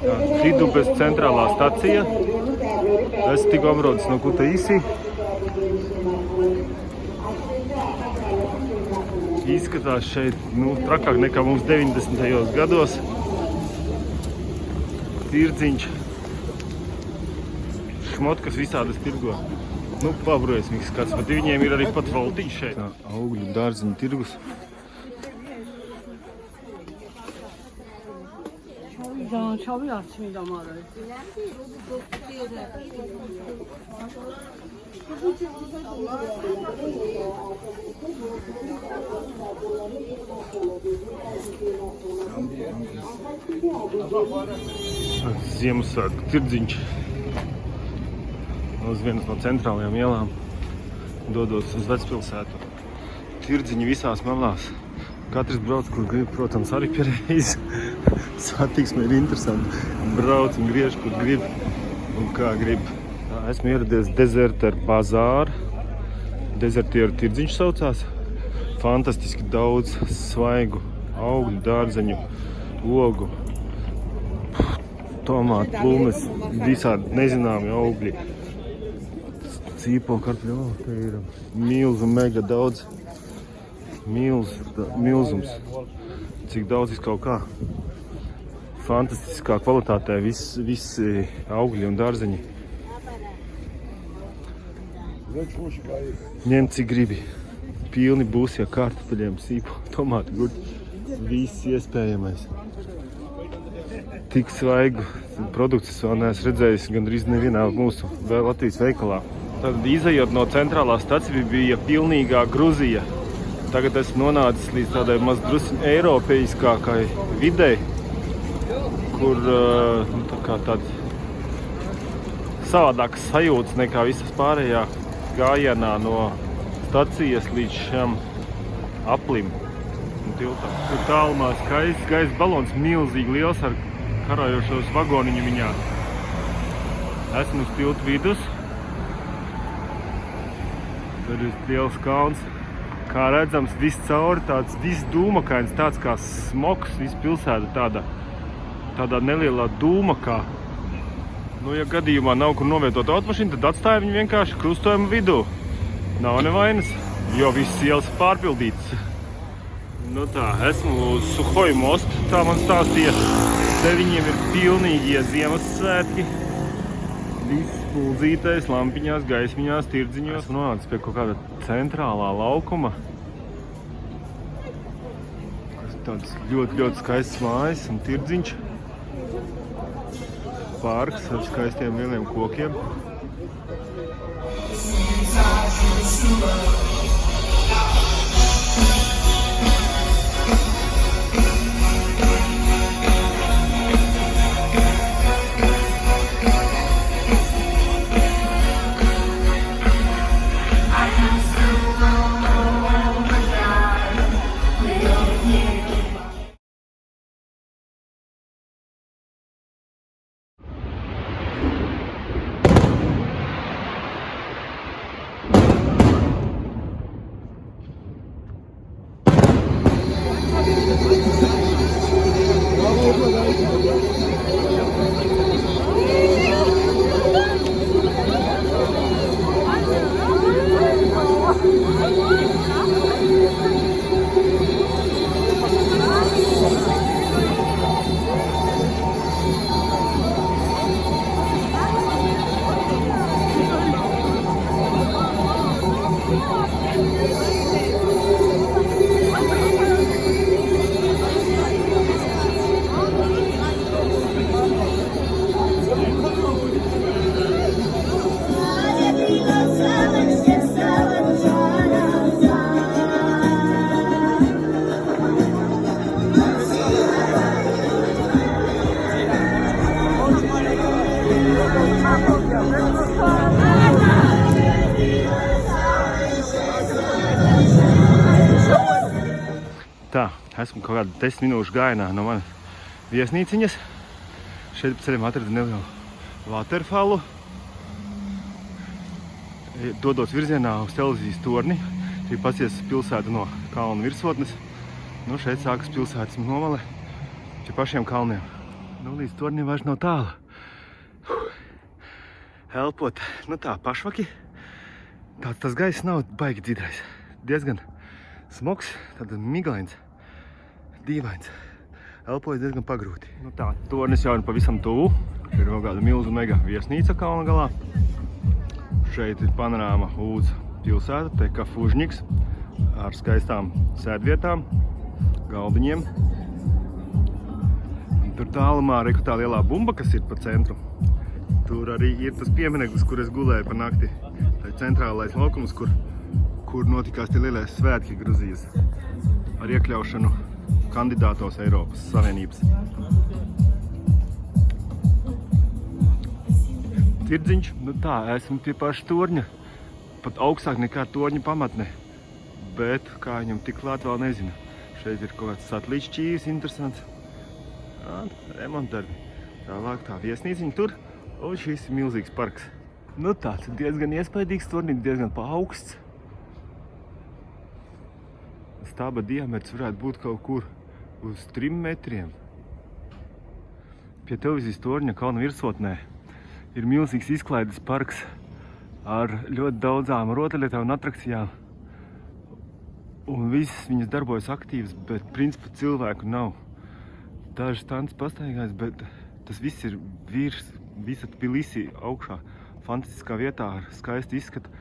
Tidupes centrālā stacija. Es tikko aprodis no Kutaisi. Izskatās šeit, trakāk nekā mums 90. gados. Tirdziņš. Šmotkas visādas tirgo. Pabrojasmīgs skats, bet viņiem ir arī pat valtīši šeit. Augļu dārziņu tirgus. Ziemassvētku tirdziņš. Uz vienas no centrālajām ielām dodos uz Vecpilsētu. Tirdziņi visās malās. Katrs brauc, kur grib, protams, arī pie reizes. Satiksme ir interesanti. Brauc un griež, kur grib un kā grib. Esmu ieradies Dezertieru bazāru. Dezertieru tirdziņš saucās. Fantastiski daudz svaigu augļu, dārzeņu, ogu, tomātu, plūmes, visādi nezināmi augļi. Cīpo, kartuļu, te ir milzu, mega daudz. Milzums. Cik daudz kaut kā. Fantastiskā kvalitātē visi augļi un dārzeņi. Ņem cik gribi. Pilni būs, ja kartupeļiem, sīpo, tomāti, gurķi. Viss iespējamais. Tik svaigu produktus vēl neesmu redzējis gandrīz nevienā mūsu Latvijas veikalā. Tad izejot no centrālā stacija bija pilnīgā Gruzija. Tagad esmu nonācis līdz tādai maz drusciņ eiropeiskākai videi, kur tāds savādāks sajūtas nekā visas pārējā gājienā no stacijas līdz šiem aplim un tiltam. Tur tālumā skaists balons, milzīgi liels ar karojošos vagoniņu viņā. Esmu uz tiltu vidus. Tur ir liels kalns. Kā redzams, viss cauri tāds, viss dūmakains, tāds kā smogs, viss pilsēta tādā nelielā dūmakā. Ja gadījumā nav kur novietot automašīnu, tad atstāja viņu vienkārši krustojuma vidū. Nav nevainas, jo viss ielas pārpildītas. Esmu uz Suhoju mostu, tā man stāstīja. Te viņiem ir pilnīgie Ziemassvētki. Viss puldzītais, lampiņās, gaismiņās, tirdziņos. Esmu nonācis pie kaut kāda centrālā laukuma. Tāds ļoti, ļoti skaists mājas un tirdziņš. Parks ar skaistiem lieliem kokiem. Tā, esmu kaut kādu 10 minūšu gājienā no manas viesnīciņas. Šeit pa ceļam atradu nelielu waterfallu. Dodos virzienā uz televīzijas torni. Šī pasies pilsēta no kalnu virsotnes. Šeit sākas pilsētas nomale pie pašiem kalniem. Nu, līdz tornim vairs nav tālu. Elpot, nu tā, pašvaki. Tas gaiss nav baigi dzidrais. Diezgan smogs, tad miglains, dīvains. Elpojas diezgan pagrūti. Nu tā, tornis jau ir pavisam tuvu. Ir vēl kāda milzu mega viesnīca kalna galā. Šeit ir panorāma uz pilsētu, te kā Fužņiks, ar skaistām sēdvietām, galdiņiem. Tur tālumā ir tā lielā bumba, kas ir pa centru. Tur arī ir tas piemineklis, kur es gulēju pa nakti. Tā ir centrālais laukums, kur notikās tie lielie svētki Gruzijas ar iekļaušanu kandidātos Eiropas Savienības. Tirdziņš, nu tā, esmu pie paša torņa, pat augstāk nekā torņa pamatne, bet kā viņam tik klāt vēl nezinu. Šeit ir kaut kāds satelīts šķīvis interesants, remontdarbi, tālāk tā viesnīciņa tur, un šis ir milzīgs parks. Nu tāds diezgan iespaidīgs tornis, diezgan paaugsts. Staba diametrs varētu būt kaut kur uz 3 metriem. Pie televīzijas torņa kalna virsotnē ir milzīgs izklaides parks ar ļoti daudzām rotaļlietām un atrakcijām. Un visas viņas darbojas aktīvas, bet principā cilvēku nav. Daži stands pastaigājas, bet tas viss ir visa Tbilisi augšā. Fantastiskā vietā ar skaistu izskatu,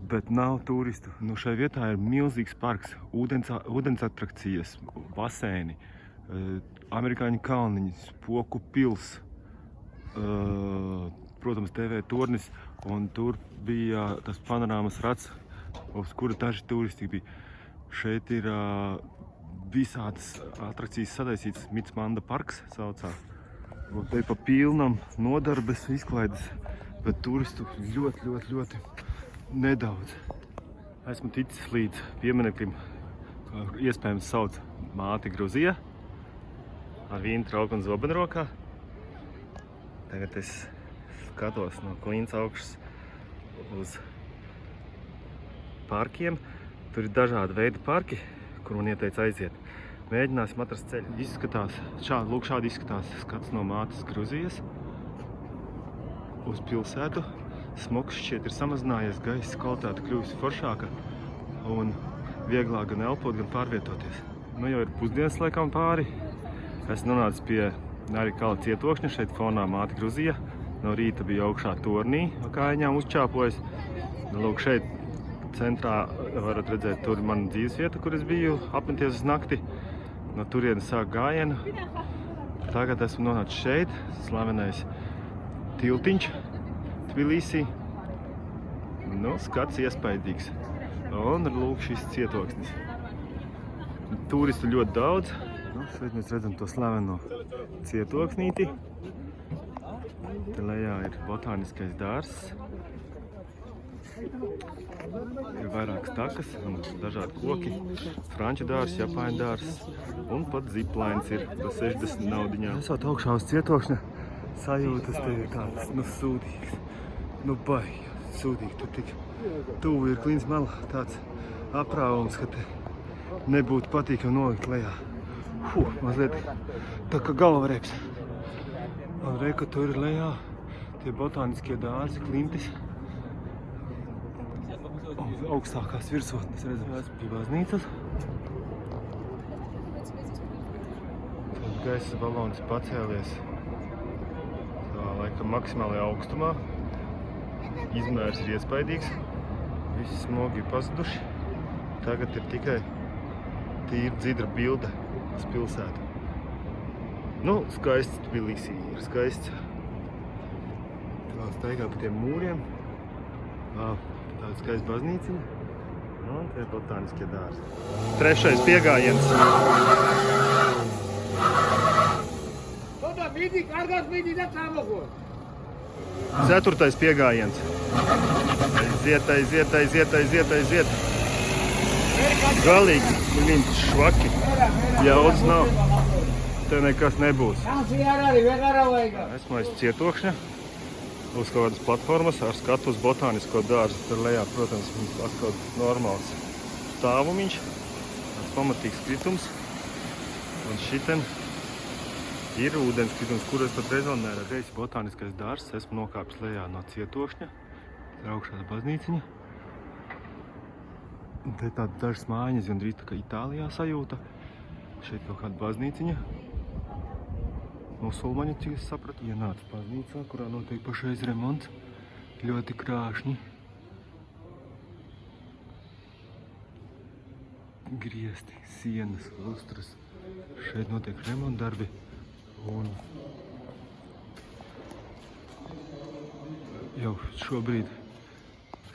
bet nav turistu. Nu, šai vietā ir milzīgs parks, ūdens atrakcijas, baseini, amerikāņu kalniņas, Poku pils, protams, TV tornis, un tur bija tas panorāmas rats, uz kura daži turisti bija. Šeit ir visādas atrakcijas sadaisītas, Mitsmanda parks saucās. Un te pa pilnam nodarbes, izklaides, bet turistu ļoti nedaudz. Esmu ticis līdz piemineklim, iespējams sauc Māte Gruzija, ar vīnu trauku un zobenu rokā. Tagad es skatos no Klīnas augšas uz parkiem. Tur ir dažādi veidi parki, kur man ieteica aiziet. Mēģināsim atrast ceļu. Šādi izskatās skats no Mātes Gruzijas uz pilsētu. Smogs šķiet ir samazinājies, gaisa kvalitāte kļuvusi foršāka un vieglāk gan elpot, gan pārvietoties. Nu jau ir pusdienas laikam pāri. Esmu nonācis pie arī kala cietokšņa, šeit fonā Māte Gruzija. No rīta bija augšā tornī, kājām uzčāpojas. Lūk, šeit centrā varat redzēt, tur ir mana dzīvesvieta, kur es biju apmeties uz nakti. No turienes sāk gājienu. Tagad esmu nonācis šeit, slavenais tiltiņš Tbilisī. Nu, skats iespaidīgs. Un lūk šis cietoksnis. Turistu ļoti daudz. Nu, šeit mēs redzam to slaveno cietoksnīti. Te lejā ir botāniskais dārzs. Ir vairākas takas un dažādi koki. Franču dārzs, Japāņu dārzs un pat ziplains ir pa 60 naudiņām. Esot augšā uz cietokšņa, sajūtas te ir tādas, nu, sūdīgas. Nu, baigi, sūdīgi. Tur tik tuvu ir Klīnas mala tāds aprāvums, ka te nebūtu patīkami nolikt lejā. Mazliet tā kā galvareps. Un re, ka tur ir lejā tie botāniskie dārzi, klintis. Augstākās virsotnes redzams pie baznīcas. Tad gaisa balons pacēlies tā laikam maksimālajā augstumā. Izmērs ir iespaidīgs. Visi smogi ir pazuduši. Tagad ir tikai tīra dzidra bilde uz pilsētu. Nu, skaists Tbilisī ir skaists. Tā staigā pa tiem mūriem. Tāda skaista baznīciņa. Un te ir botāniskie dārzi. Trešais piegājiens. Ceturtais piegājiens. Aiziet. Galīgi, viņi švaki. Jaudas nav. Te nekas nebūs. Esmu aiz cietokšņa. Uz kaut kādas platformas ar skatu uz botānisko dārzu. Tur lejā, protams, mums atkal normāls stāvumiņš. Pamatīgs kritums. Un šiten Ir ūdenskritums, kur es pat reiz vēl neredzu. Botāniskais dārzs, esmu nokāpis lejā no cietokšņa. Tur augšā baznīciņa. Te tāda dažas mājiņas, gandrīz tā kā Itālijā sajūta. Šeit kaut kāda baznīciņa. Musulmaņi, cik es sapratu, ienāca baznīcā, kurā notiek pašreiz remonts. Ļoti krāšņi. Griesti, sienas, lustras. Šeit notiek remontdarbi. Un jau šobrīd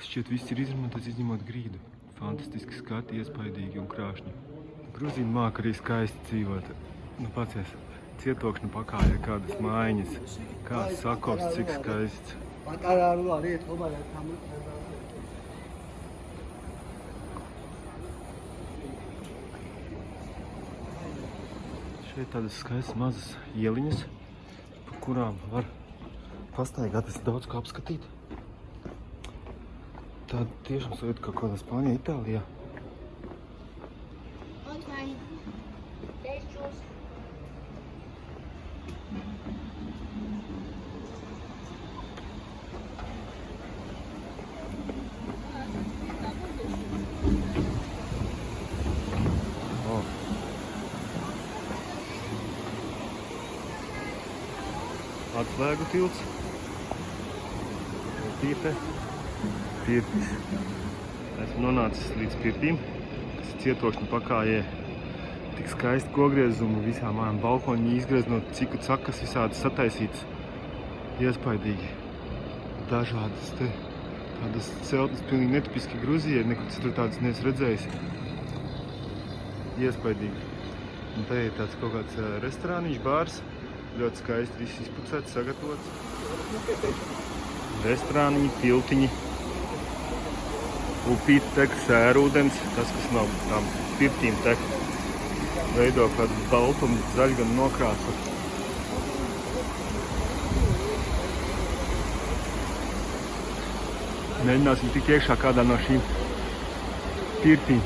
šķiet viss ir izremontēts, izņemot grīdu. Fantastiski skati, iespaidīgi un krāšņi. Grūzīni māka arī skaisti dzīvot. Nu pacies, cietokšņa pakājē kādas mājiņas. Kā sakovs, cik skaists. Šeit tādas skaistas mazas ieliņas, pa kurām var pastaigāties daudz ko apskatīt. Tāda tiešām sajūta kā kādā Spānijā, Itālijā. Atslēgu tilts, tīpe, pirtis. Esmu nonācis līdz pirtīm, kas ir cietokšņa pakājē. Tik skaisti kogriezumi visām mājām, balkoņi izgreznot, ciku cakas visādi sataisītas. Iespaidīgi. Dažādas te tādas celtnes, pilnīgi netipiski Gruzijai, nekur citur tādas neesmu redzējis. Iespaidīgi. Un te ir tāds kaut kāds restorāniņš, bārs. Ļoti skaisti viss izpucēts, sagatavots. Restorāniņi, tiltiņi, upīte tek, sērūdens, tas, kas nav tām pirtīm tek, veido kādu baltumu, zaļganu nokrāsu. Mēģināsim tikt iekšā kādā no šīm pirtīm.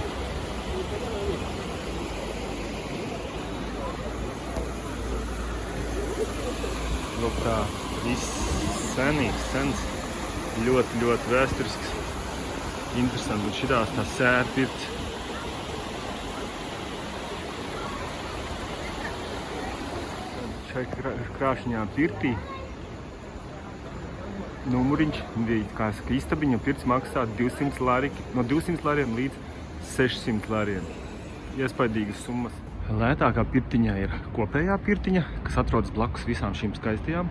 Lūk tā, viss sens, ļoti vēsturisks, interesanti, un šitās tā sērpirts. Šai krāšņā pirtī numuriņš, kā saka, istabiņa pirts maksā 200 lari, no 200 lariem līdz 600 lariem. Iespaidīgas summas. Lētākā pirtiņā ir kopējā pirtiņa, kas atrodas blakus visām šīm skaistajām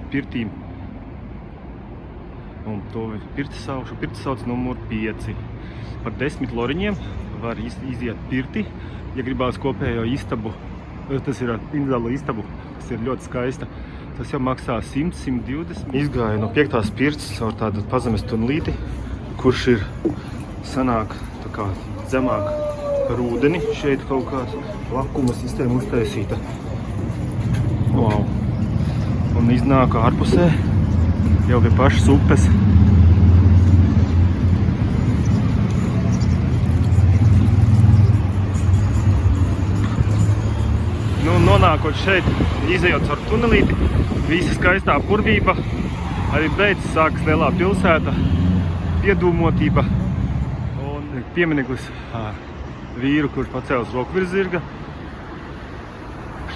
pirtīm. Un to pirti sauc numur 5. Par 10 loriņiem var iziet pirti, ja gribās kopējo istabu. Tas ir individuālo istabu, kas ir ļoti skaista. Tas jau maksā 100, 120. Izgāju no 5. pirts caur tādu pazemes tunelīti, kurš ir sanāk tā kā zemāk par ūdeni. Šeit kaut kāda lakuma sistēma uztaisīta. Wow. Un iznāku ārpusē, jau pie pašas upes. Nu, nonākot šeit, izejot caur tunelīti, visa skaistā purvība, arī beidz sākas lielā pilsēta, piedūmotība. Piemineklis ar vīru, kurš pacēlis roku virs zirga.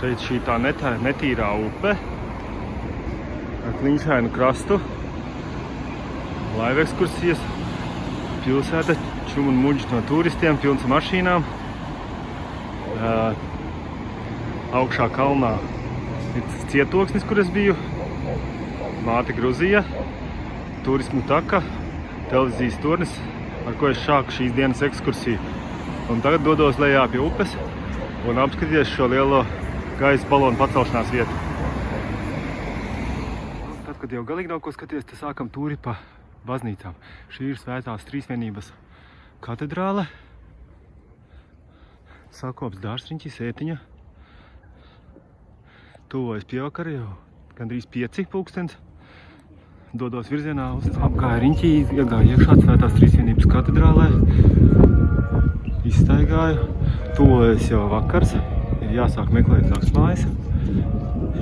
Šeit šī tā netīrā upe ar kliņšainu krastu. Laiva ekskursijas. Pilsēta čum un muģis no turistiem, pilns mašīnām. Augšā kalnā ir cietoksnis, kur es biju. Māte Gruzija. Turismu taka. Televīzijas tornis, ar ko es šāku šīs dienas ekskursiju. Un tagad dodos lejā pie upes un apskaties šo lielo gaisa balonu pacelšanās vietu. Tad, kad jau galīgi nav ko skaties, tad sākam tūri pa baznīcām. Šī ir Svētās Trīsvienības katedrāle. Sakops dārzriņķis, ētiņa. Tuvojas pievakari, jau gandrīz 5 pulkstens. Dodos virzienā uz apgāju riņķī, iegāju iekšā Svētās Trīsvienības katedrālē. Izstaigāju, tuvojas jau vakars. jāsāk meklēt naktsmājas.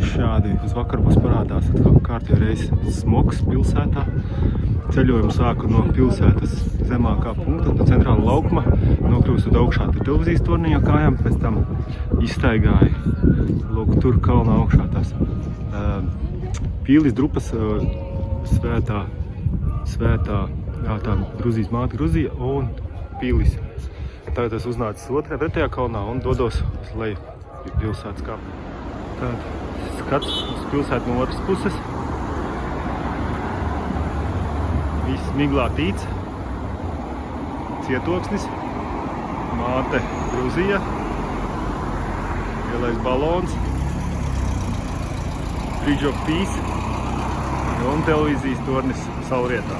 Šādi uz vakaru būs parādās atkal kārtīgi reizi smogs pilsētā. Ceļojumu sāku no pilsētas zemākā punkta, no centrāla laukuma, nokļūstot augšā televīzijas torniņa kājām, pēc tam izstaigāju, lūk, tur kalnā augšā tās Pīlis drupas svētā, tā Gruzijas māte Gruzija un Pīlis. Tagad es uznācu otrajā pretējā kalnā un dodos uz leju pilsētas kāpu. Tad skats uz pilsētu no otras puses. Viss miglā tīts, cietoksnis, māte Gruzija, lielais balons, Bridge of Peace un televīzijas tornis saulrietā.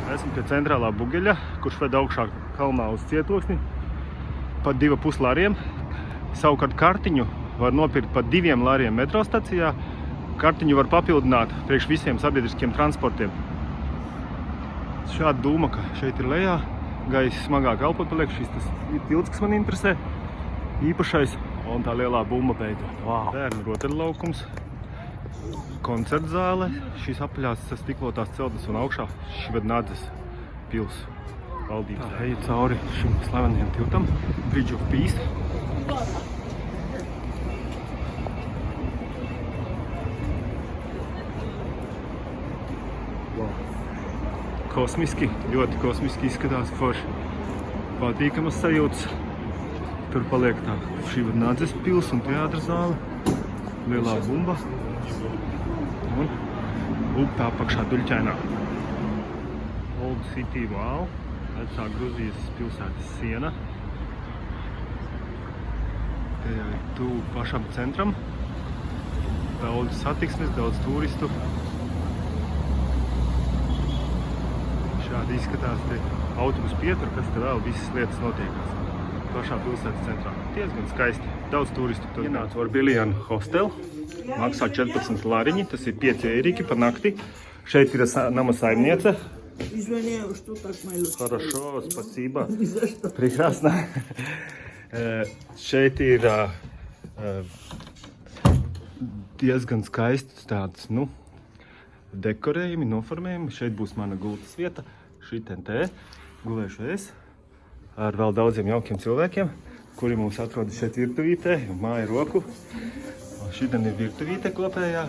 Esmu pie centrālā bugeļa, kurš ved augšā kalnā uz cietoksni pa 2,5 lariem. Savukārt kartiņu var nopirkt pa 2 lariem metro stacijā. Kartiņu var papildināt priekš visiem sabiedriskiem transportiem. Šāda dūma, ka šeit ir lejā, gaisa smagāk elpot paliek. Šis tas ir tilts, kas man interesē, īpašais, un tā lielā bumba beidzot. Wow. Bērnu rotaļlaukums, koncerta zāle, šīs apaļās stiklotās celtnes un augšā Švednadzes pils valdības. Tā eju cauri šim slavenajam tiltam, Bridge of Peace. Kosmiski, ļoti kosmiski izskatās, forši patīkamas sajūtas. Tur paliek tā Švednadzes pils un teātra zāle, lielā bumba un upē apakšā duļķainā. Old City Wall, vecā Gruzijas pilsētas siena. Te jau ir tuvu pašam centram, daudz satiksmes, daudz turistu. Šādi izskatās te autobusu pietura, kas te vēl visas lietas notiekās pašā pilsētas centrā. Diezgan skaisti, daudz turistu. Ienācu Orbiljan hostel, maksā 14 lariņi, tas ir 5 eiriki par nakti. Šeit ir nama saimniece. Хорошо, спасибо. Прекрасно. Šeit ir diezgan skaisti tāds, dekorējumi, noformējumi. Šeit būs mana gultas vieta. Šitien te gulēšu es ar vēl daudziem jaukiem cilvēkiem, kuri mums atrodas šeit virtuvītē, māja roku. Šitien ir virtuvīte kopējā.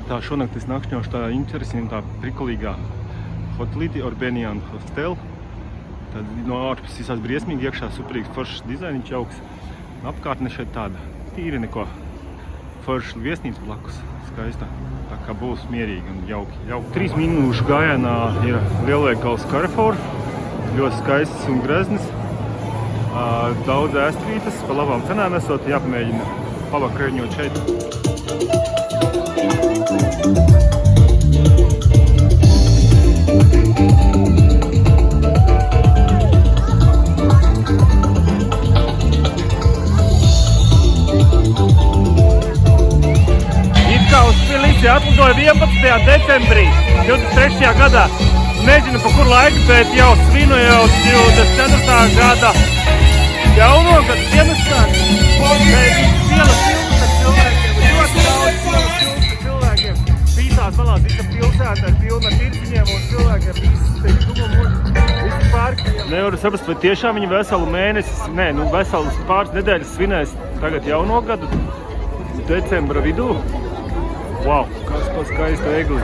Tā šonakt es nakšņošu tā interesanta, tā prikolīgā hotelīti Orbiljan hostel. Tad no ārpus visās briesmīgi, iekšā superīgs foršs dizainiņš jauks. Apkārtne šeit tāda tīri neko. Foršs viesnīca blakus, skaista. Tā kā būs mierīgi un jauki. 3 minūšu gājienā ir lielveikals Carrefour. Ļoti skaists un greznis. Daudz ēstvītas, pa labām cenām esot, jāpamēģina pavakreņot šeit. Atlidoju 11. decembrī 23. gadā. Nezinu, pa kur laiku, bet jau svinu jau 24. gada jaunogadu Ziemassvētku. Liela filmas ar cilvēkiem, ļoti daudz filmas ar cilvēkiem. Visās malās, visa pilsēta ar filmu ar tirciņiem un cilvēkiem. Visi pārki. Nevaru saprast, vai tiešām viņi veselu mēnesi, veselas pāris nedēļas svinēs tagad jaunogadu decembra vidū. Wow, kas pa skaistu egli.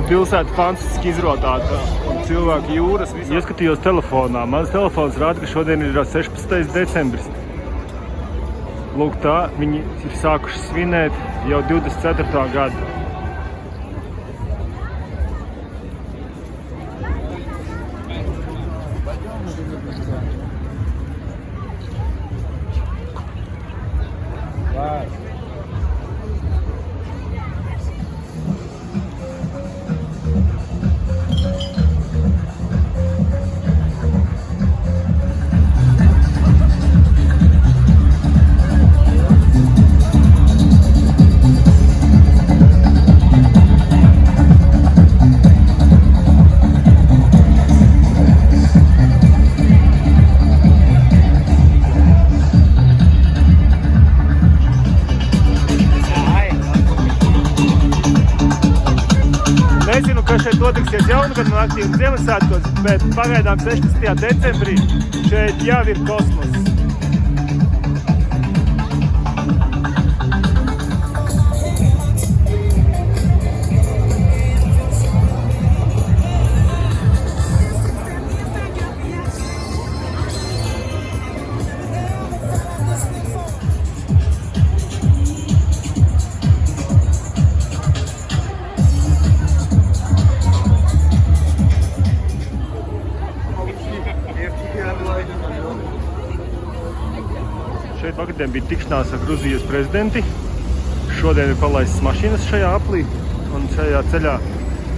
Pilsēta fantastiski izrotāta un cilvēki jūras. Ieskatījos telefonā. Mans telefons rāda, ka šodien ir 16. decembris. Lūk tā, viņi ir sākuši svinēt jau 24. gadu. un aktīvi Ziemassvētkos, bet pagaidām 16. decembrī šeit jau ir kosmos. Šeit vakardien bija tikšanās ar Gruzijas prezidenti. Šodien ir palaistas mašīnas šajā aplī un šajā ceļā.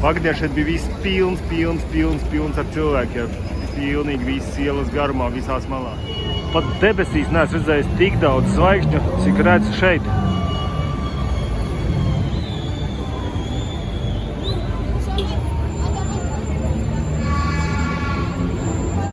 Vakardien šeit bija viss pilns ar cilvēkiem. Pilnīgi visas ielas garumā, visās malās. Pat debesīs neesmu redzējis tik daudz zvaigžņu, cik redzu šeit.